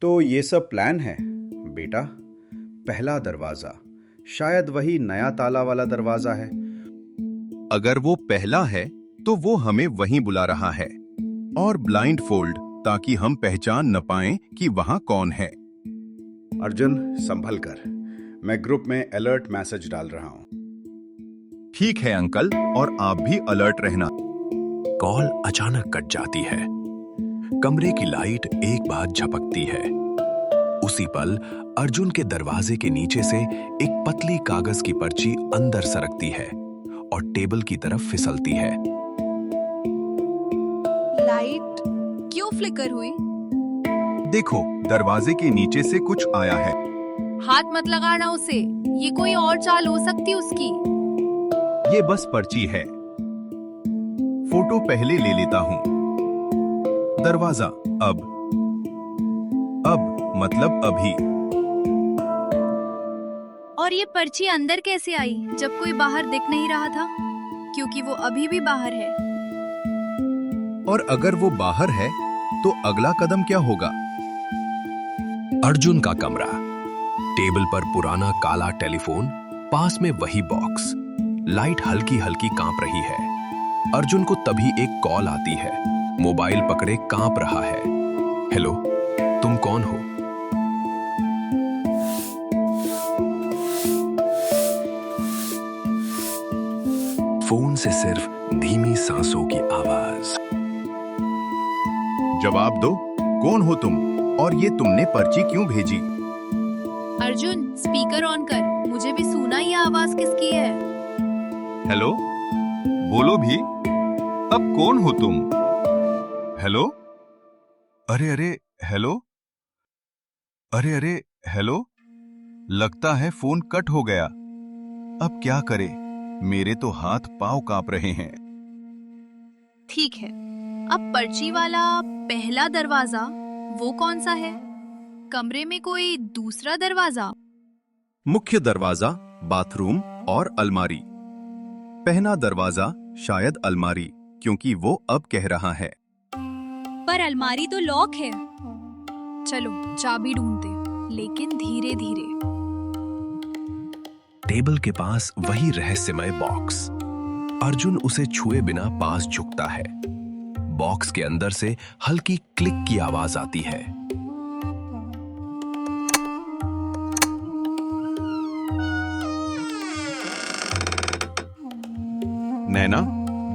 तो ये सब प्लान है बेटा। पहला दरवाजा, शायद वही नया ताला वाला दरवाजा है। अगर वो पहला है तो वो हमें वहीं बुला रहा है, और ब्लाइंड फोल्ड ताकि हम पहचान न पाएं कि वहां कौन है। अर्जुन संभल कर, मैं ग्रुप में अलर्ट मैसेज डाल रहा हूं। ठीक है अंकल, और आप भी अलर्ट रहना। कॉल अचानक कट जाती है। कमरे की लाइट एक बार झपकती है। उसी पल अर्जुन के दरवाजे के नीचे से एक पतली कागज की पर्ची अंदर सरकती है और टेबल की तरफ फिसलती है। लाइट क्यों फ्लिकर हुई? देखो, दरवाजे के नीचे से कुछ आया है। हाथ मत लगाना उसे, ये कोई और चाल हो सकती उसकी। ये बस पर्ची है। फोटो पहले ले लेता हूं। दरवाजा अब मतलब अभी। और ये पर्ची अंदर कैसे आई जब कोई बाहर दिख नहीं रहा था? क्योंकि वो अभी भी बाहर है। और अगर वो बाहर है तो अगला कदम क्या होगा? अर्जुन का कमरा, टेबल पर पुराना काला टेलीफोन, पास में वही बॉक्स। लाइट हल्की हल्की कांप रही है। अर्जुन को तभी एक कॉल आती है। मोबाइल पकड़े कांप रहा है। हेलो, तुम कौन हो? फोन से सिर्फ धीमी सांसों की आवाज। जवाब दो, कौन हो तुम और ये तुमने पर्ची क्यों भेजी? अर्जुन, स्पीकर ऑन कर, मुझे भी सुना ये आवाज किसकी है। हेलो, बोलो भी। अब कौन हो तुम? हेलो, अरे हेलो, अरे हेलो। लगता है फोन कट हो गया। अब क्या करें? मेरे तो हाथ पांव कांप रहे हैं। ठीक है, अब पर्ची वाला पहला दरवाजा वो कौन सा है? कमरे में कोई दूसरा दरवाजा? मुख्य दरवाजा, बाथरूम और अलमारी। पहला दरवाजा शायद अलमारी, क्योंकि वो अब कह रहा है। पर अलमारी तो लॉक है। चलो चाबी ढूंढते, लेकिन धीरे धीरे। टेबल के पास वही रहस्यमय बॉक्स। अर्जुन उसे छुए बिना पास झुकता है। बॉक्स के अंदर से हल्की क्लिक की आवाज आती है। नैना,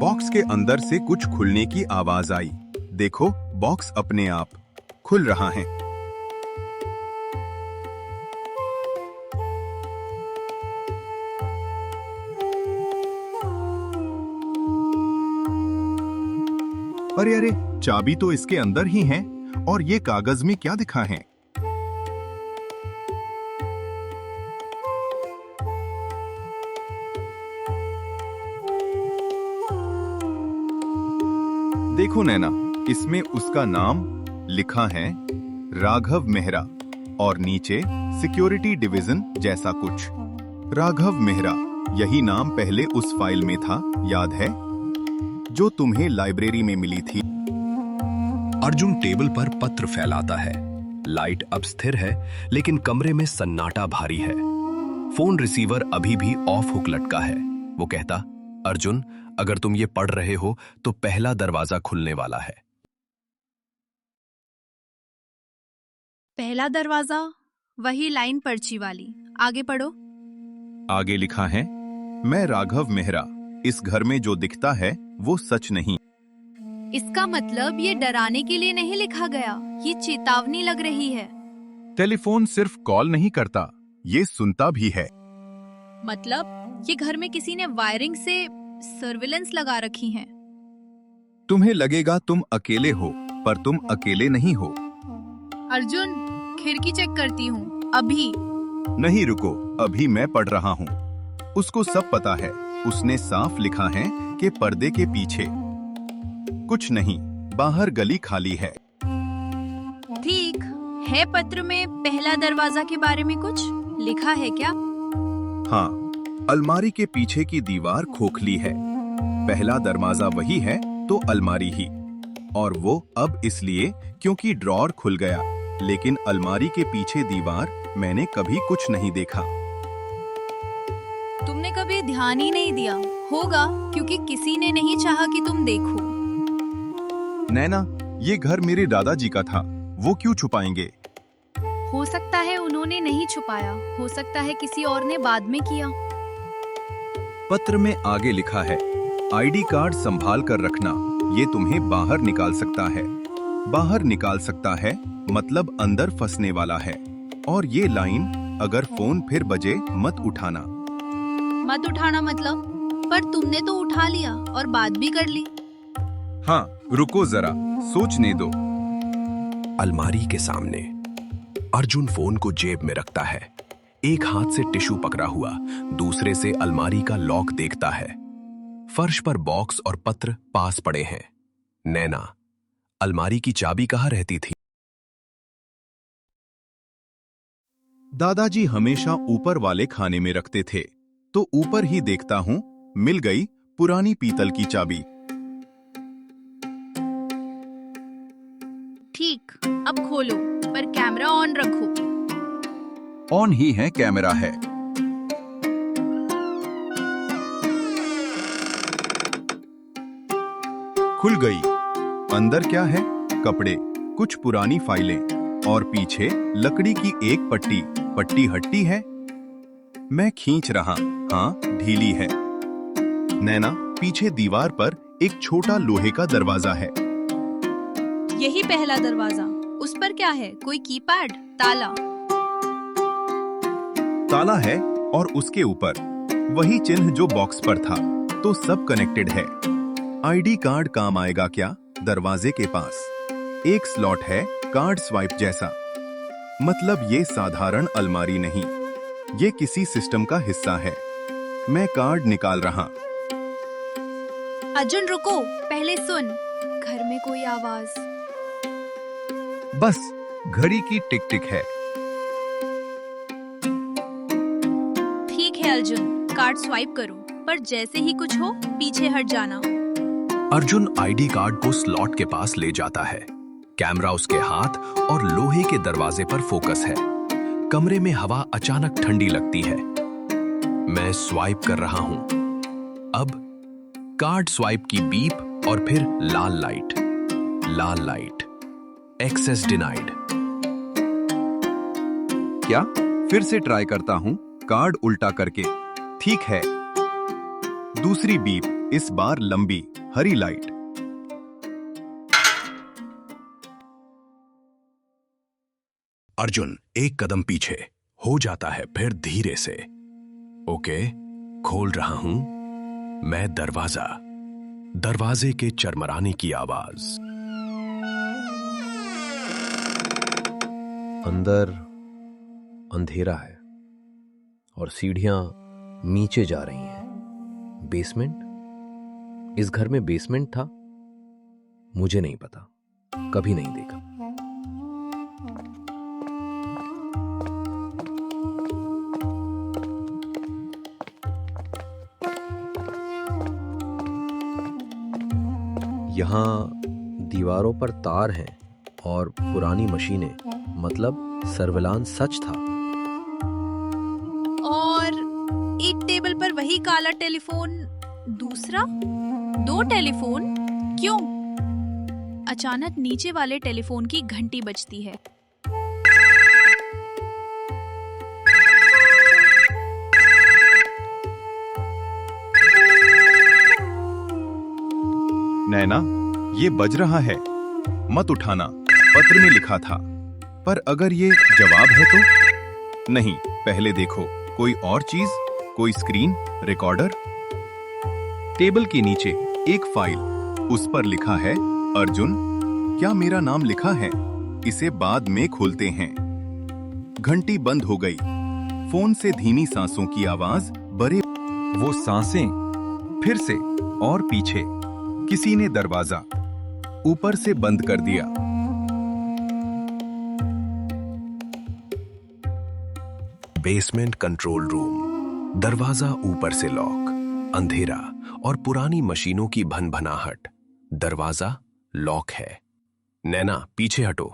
बॉक्स के अंदर से कुछ खुलने की आवाज आई। देखो, बॉक्स अपने आप खुल रहा है। अरे, चाबी तो इसके अंदर ही है। और ये कागज में क्या दिखा है? देखो नैना, इसमें उसका नाम लिखा है, राघव मेहरा, और नीचे सिक्योरिटी डिवीजन जैसा कुछ। राघव मेहरा, यही नाम पहले उस फाइल में था, याद है? जो तुम्हें लाइब्रेरी में मिली थी। अर्जुन टेबल पर पत्र फैलाता है। लाइट अब स्थिर है, लेकिन कमरे में सन्नाटा भारी है। फोन रिसीवर अभी भी ऑफ हुक लटका है। वो कहता, अर्जुन, अगर तुम ये पढ़ रहे हो तो पहला दरवाजा खुलने वाला है। पहला दरवाजा, वही लाइन पर्ची वाली। आगे पढ़ो। आगे लिखा है, मैं राघव मेहरा, इस घर में जो दिखता है वो सच नहीं। इसका मतलब ये डराने के लिए नहीं लिखा गया, ये चेतावनी लग रही है। टेलीफोन सिर्फ कॉल नहीं करता, ये सुनता भी है। मतलब ये घर में किसी ने वायरिंग से सर्विलेंस लगा रखी है। तुम्हें लगेगा तुम अकेले हो, पर तुम अकेले नहीं हो। अर्जुन, खिड़की चेक करती हूँ अभी। नहीं रुको, अभी मैं पढ़ रहा हूँ। उसको सब पता है। उसने साफ लिखा है कि पर्दे के पीछे कुछ नहीं, बाहर गली खाली है। ठीक है, पत्र में पहला दरवाजा के बारे में कुछ लिखा है क्या? हाँ, अलमारी के पीछे की दीवार खोखली है। पहला दरवाजा वही है तो अलमारी ही। और वो अब इसलिए क्योंकि ड्रॉर खुल गया। लेकिन अलमारी के पीछे दीवार मैंने कभी कुछ नहीं देखा। तुमने कभी ध्यान ही नहीं दिया होगा क्योंकि किसी ने नहीं चाहा कि तुम देखो। नैना, ये घर मेरे दादाजी का था, वो क्यों छुपाएंगे? हो सकता है उन्होंने नहीं छुपाया, हो सकता है किसी और ने बाद में किया। पत्र में आगे लिखा है, आईडी कार्ड संभाल कर रखना, ये तुम्हें बाहर निकाल सकता है। बाहर निकाल सकता है मतलब अंदर फंसने वाला है। और ये लाइन, अगर फोन फिर बजे मत उठाना। मत उठाना मतलब? पर तुमने तो उठा लिया और बात भी कर ली। हाँ, रुको जरा, सोचने दो। अलमारी के सामने अर्जुन फोन को जेब में रखता है। एक हाथ से टिश्यू पकड़ा हुआ, दूसरे से अलमारी का लॉक देखता है। फर्श पर बॉक्स और पत्र पास पड़े हैं। नैना, अलमारी की चाबी कहाँ रहती थी? दादाजी हमेशा ऊपर वाले खाने में रखते थे, तो ऊपर ही देखता हूँ, मिल गई पुरानी पीतल की चाबी। ठीक, अब खोलो, पर कैमरा ऑन रखो। ऑन ही है, कैमरा है। खुल गई। अंदर क्या है? कपड़े, कुछ पुरानी फाइलें और पीछे लकड़ी की एक पट्टी। पट्टी हट्टी है। मैं खींच रहा, हाँ, ढीली है। नैना, पीछे दीवार पर एक छोटा लोहे का दरवाजा है। यही पहला दरवाजा। उस पर क्या है? कोई कीपैड? ताला? ताला है और उसके ऊपर वही चिन्ह जो बॉक्स पर था, तो सब कनेक्टेड है। आईडी कार्ड काम आएगा क्या? दरवाजे के पास एक स्लॉट है, कार्ड स्वाइप जैसा। मतलब ये साधारण अलमारी नहीं, ये किसी सिस्टम का हिस्सा है। मैं कार्ड निकाल रहा। अर्जुन रुको, पहले सुन। घर में कोई आवाज? बस घड़ी की टिक टिक है। ठीक है अर्जुन, कार्ड स्वाइप करो, पर जैसे ही कुछ हो पीछे हट जाना। अर्जुन आईडी कार्ड को स्लॉट के पास ले जाता है। कैमरा उसके हाथ और लोहे के दरवाजे पर फोकस है। कमरे में हवा अचानक ठंडी लगती है। मैं स्वाइप कर रहा हूं। अब कार्ड स्वाइप की बीप और फिर लाल लाइट। लाल लाइट। Access denied. क्या? फिर से ट्राई करता हूं, कार्ड उल्टा करके। ठीक है। दूसरी बीप, इस बार लंबी, हरी लाइट। अर्जुन एक कदम पीछे हो जाता है, फिर धीरे से। ओके, खोल रहा हूं मैं दरवाजा। दरवाजे के चरमराने की आवाज। अंदर अंधेरा है और सीढ़ियां नीचे जा रही हैं। बेसमेंट? इस घर में बेसमेंट था? मुझे नहीं पता, कभी नहीं देखा। यहां दीवारों पर तार हैं और पुरानी मशीनें, मतलब सर्विलांस सच था। और एक टेबल पर वही काला टेलीफोन, दूसरा 2 टेलीफोन। क्यों? अचानक नीचे वाले टेलीफोन की घंटी बजती है। नैना, ये बज रहा है, मत उठाना, पत्र में लिखा था। पर अगर ये जवाब है तो? नहीं, पहले देखो, कोई और चीज, कोई स्क्रीन, रिकॉर्डर। टेबल के नीचे एक फाइल, उस पर लिखा है अर्जुन। क्या मेरा नाम लिखा है? इसे बाद में खोलते हैं। घंटी बंद हो गई। फोन से धीमी सांसों की आवाज, बड़े वो सांसें, फिर से और पीछे। किसी ने दरवाजा ऊपर से बंद कर दिया। Basement control room. दरवाजा ऊपर से लॉक। अंधेरा और पुरानी मशीनों की भनभनाहट। दरवाजा लॉक है। नैना, पीछे हटो।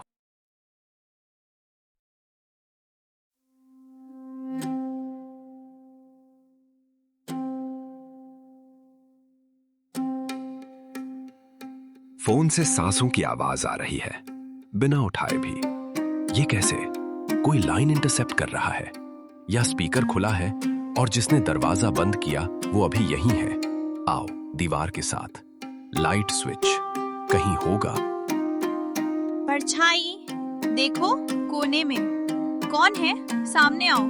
फोन से सांसों की आवाज आ रही है, बिना उठाए भी। ये कैसे? कोई लाइन इंटरसेप्ट कर रहा है या स्पीकर खुला है और जिसने दरवाजा बंद किया वो अभी यहीं है। आओ, दीवार के साथ लाइट स्विच कहीं होगा। परछाई देखो कोने में, कौन है? सामने आओ।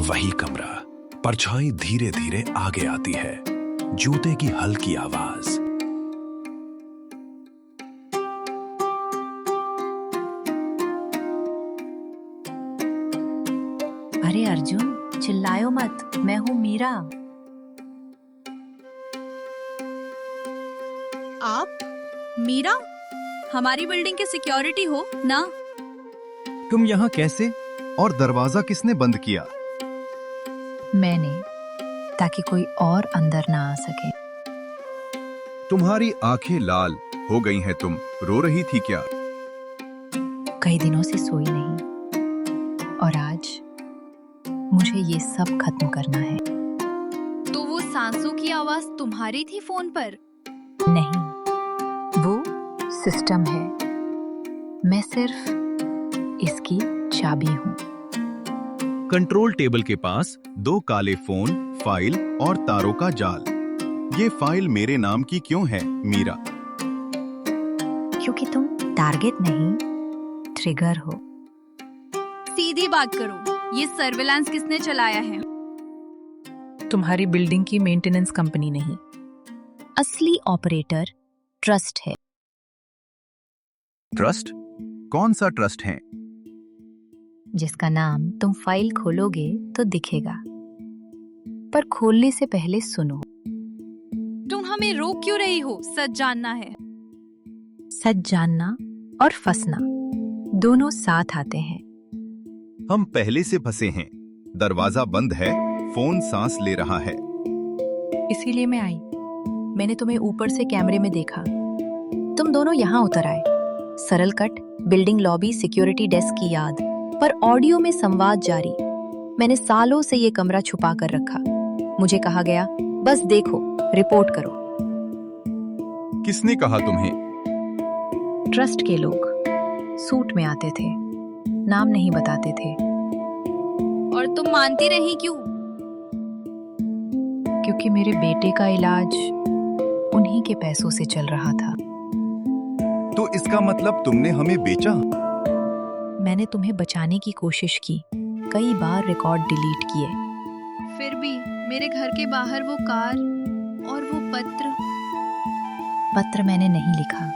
वही कमरा। परछाई धीरे धीरे आगे आती है, जूते की हल्की आवाज। अरे अर्जुन, चिल्लायो मत, मैं हूँ मीरा। आप? मीरा? हमारी बिल्डिंग के सिक्योरिटी हो ना? तुम यहाँ कैसे? और दरवाजा किसने बंद किया? मैंने, ताकि कोई और अंदर ना आ सके। तुम्हारी आंखें लाल हो गई हैं, तुम रो रही थी क्या? कई दिनों से सोई नहीं और आज मुझे ये सब खत्म करना है। तो वो सांसों की आवाज तुम्हारी थी फोन पर? नहीं, वो सिस्टम है। मैं सिर्फ इसकी चाबी हूँ। कंट्रोल टेबल के पास 2 काले फोन, फाइल और तारों का जाल। ये फाइल मेरे नाम की क्यों है, मीरा? क्योंकि तुम टारगेट नहीं, ट्रिगर हो। सीधी बात करो, ये सर्विलांस किसने चलाया है? तुम्हारी बिल्डिंग की मेंटेनेंस कंपनी नहीं, असली ऑपरेटर ट्रस्ट है। ट्रस्ट? कौन सा ट्रस्ट है? जिसका नाम तुम फाइल खोलोगे तो दिखेगा, पर खोलने से पहले सुनो। तुम हमें रोक क्यों रही हो? सच जानना है। सच जानना और फंसना दोनों साथ आते हैं। हम पहले से फंसे हैं। दरवाजा बंद है, फोन सांस ले रहा है। इसीलिए मैं आई। मैंने तुम्हें ऊपर से कैमरे में देखा। तुम दोनों यहाँ उतर आए। सरल cut, building lobby, security desk की याद, पर ऑडियो में संवाद जारी। मैंने सालों से ये कमरा छुपा कर रखा। मुझे कहा गया, बस देखो, रिपोर्ट करो। किसने कहा तुम्हें? ट्रस्ट के लोग सूट में आते थे, नाम नहीं बताते थे। और तुम मानती रही क्यों? क्योंकि मेरे बेटे का इलाज उन्हीं के पैसों से चल रहा था। तो इसका मतलब तुमने हमें बेचा? मैंने तुम्हें बचाने की कोशिश की, कई बार रिकॉर्ड डिलीट किए। फिर भी मेरे घर के बाहर वो कार और वो पत्र मैंने नहीं लिखा,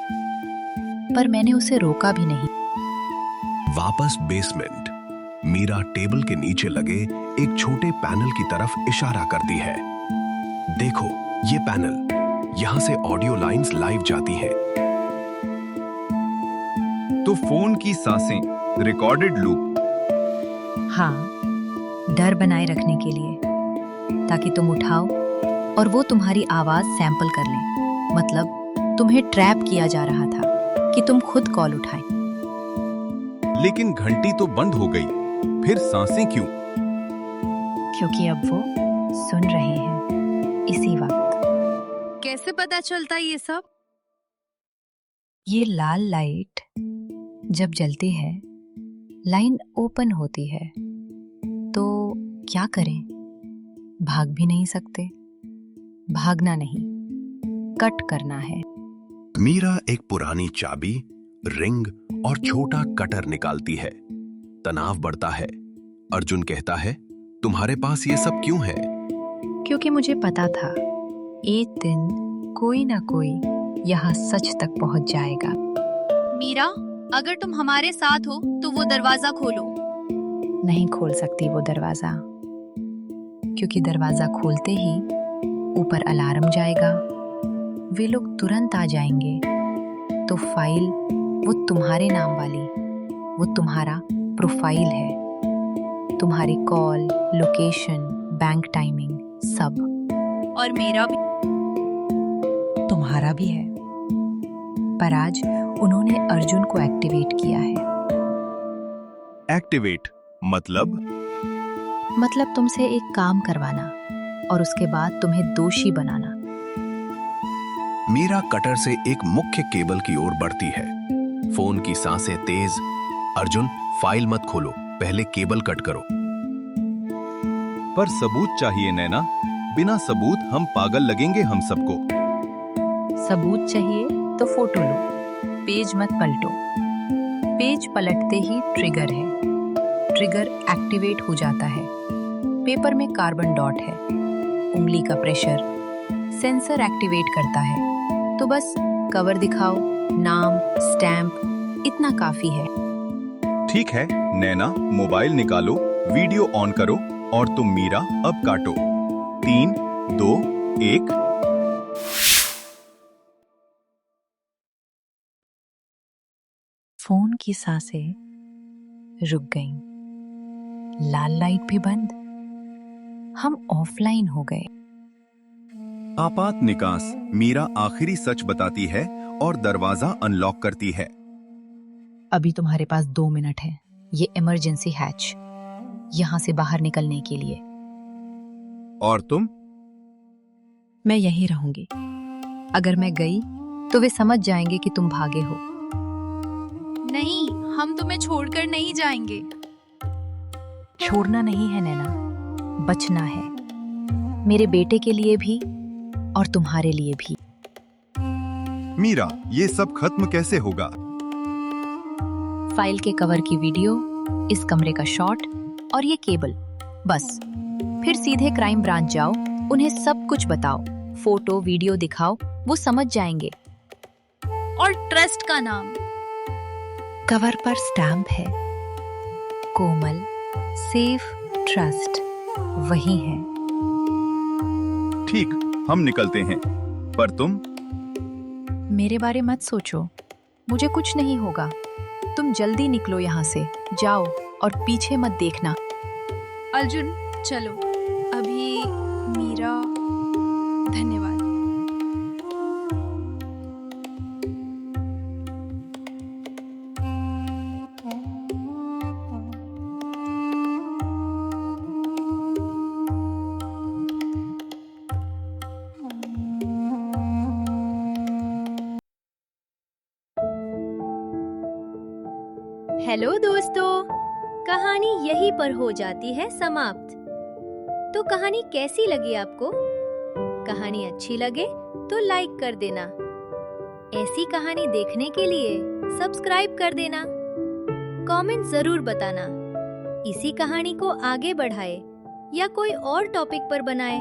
पर मैंने उसे रोका भी नहीं। वापस बेसमेंट। मीरा टेबल के नीचे लगे एक छोटे पैनल की तरफ इशारा करती है। देखो, ये पैनल, यहां से ऑडियो लाइंस लाइव जाती हैं। तो फोन की सांसें, रिकॉर्डेड लूप। हाँ, डर बनाए रखने के लिए, ताकि तुम उठाओ और वो तुम्हारी आवाज सैंपल कर लें। मतलब तुम्हें ट्रैप किया जा रहा था कि तुम खुद कॉल उठाएं। लेकिन घंटी तो बंद हो गई, फिर सांसें क्यों? क्योंकि अब वो सुन रहे हैं इसी वक्त। कैसे पता चलता ये सब? ये लाल लाइट जब जलती है, लाइन ओपन होती है। तो क्या करें? भाग भी नहीं सकते। भागना नहीं, कट करना है। मीरा एक पुरानी चाबी, रिंग और छोटा कटर निकालती है। तनाव बढ़ता है। अर्जुन कहता है, तुम्हारे पास ये सब क्यों है? क्योंकि मुझे पता था एक दिन कोई ना कोई यहाँ सच तक पहुंच जाएगा। मीरा, अगर तुम हमारे साथ हो तो वो दरवाजा खोलो। नहीं खोल सकती वो दरवाजा, क्योंकि दरवाजा खोलते ही ऊपर अलार्म जाएगा। वे लोग तुरंत आ जाएंगे। तो फाइल वो तुम्हारे नाम वाली, वो तुम्हारा प्रोफाइल है। तुम्हारी कॉल, लोकेशन, बैंक टाइमिंग, सब। और मेरा भी। तुम्हारा भी है। पर आज उन्होंने अर्जुन को एक्टिवेट किया है। एक्टिवेट मतलब? मतलब तुमसे एक काम करवाना, और उसके बाद तुम्हें दोषी बनाना। मीरा कटर से एक मुख्य केबल की ओर बढ़ती है। फोन की सांसें तेज। अर्जुन, फाइल मत खोलो, पहले केबल कट करो। पर सबूत चाहिए नैना, बिना सबूत हम पागल लगेंगे हम सबको। सबूत चाहिए तो फोटो लो, पेज मत पलटो। पेज पलटते ही ट्रिगर है, ट्रिगर एक्टिवेट हो जाता है। पेपर में कार्बन डॉट है, उंगली का प्रेशर, सेंसर एक्टिवेट करता है। तो बस कवर दिखाओ, नाम, स्टैम्प, इतना काफी है। ठीक है नैना, मोबाइल निकालो, वीडियो ऑन करो और तुम मीरा अब काटो। 3, 2, 1। फोन की सांसें रुक गईं। लाल लाइट भी बंद। हम ऑफलाइन हो गए। आपात निकास, मीरा आखिरी सच बताती है और दरवाजा अनलॉक करती है। अभी तुम्हारे पास 2 मिनट है। ये इमरजेंसी हैच, यहां से बाहर निकलने के लिए। और तुम? मैं यहीं रहूंगी। अगर मैं गई तो वे समझ जाएंगे कि तुम भागे हो। नहीं, हम तुम्हें छोड़कर नहीं जाएंगे। छोड़ना नहीं है नैना, बचना है। मेरे बेटे के लिए भी और तुम्हारे लिए भी। मीरा, ये सब खत्म कैसे होगा? फाइल के कवर की वीडियो, इस कमरे का शॉट और ये केबल, बस। फिर सीधे क्राइम ब्रांच जाओ, उन्हें सब कुछ बताओ, फोटो वीडियो दिखाओ, वो समझ जाएंगे। और ट्रस्ट का नाम? कवर पर स्टैम्प है, कोमल, सेफ, ट्रस्ट, वही है। ठीक, हम निकलते हैं। पर तुम? मेरे बारे मत सोचो, मुझे कुछ नहीं होगा। तुम जल्दी निकलो यहाँ से, जाओ और पीछे मत देखना। अर्जुन, चलो अभी। मीरा, धन्यवाद। हेलो दोस्तों, कहानी यहीं पर हो जाती है समाप्त। तो कहानी कैसी लगी आपको? कहानी अच्छी लगे तो लाइक कर देना। ऐसी कहानी देखने के लिए सब्सक्राइब कर देना। कमेंट जरूर बताना। इसी कहानी को आगे बढ़ाए या कोई और टॉपिक पर बनाए।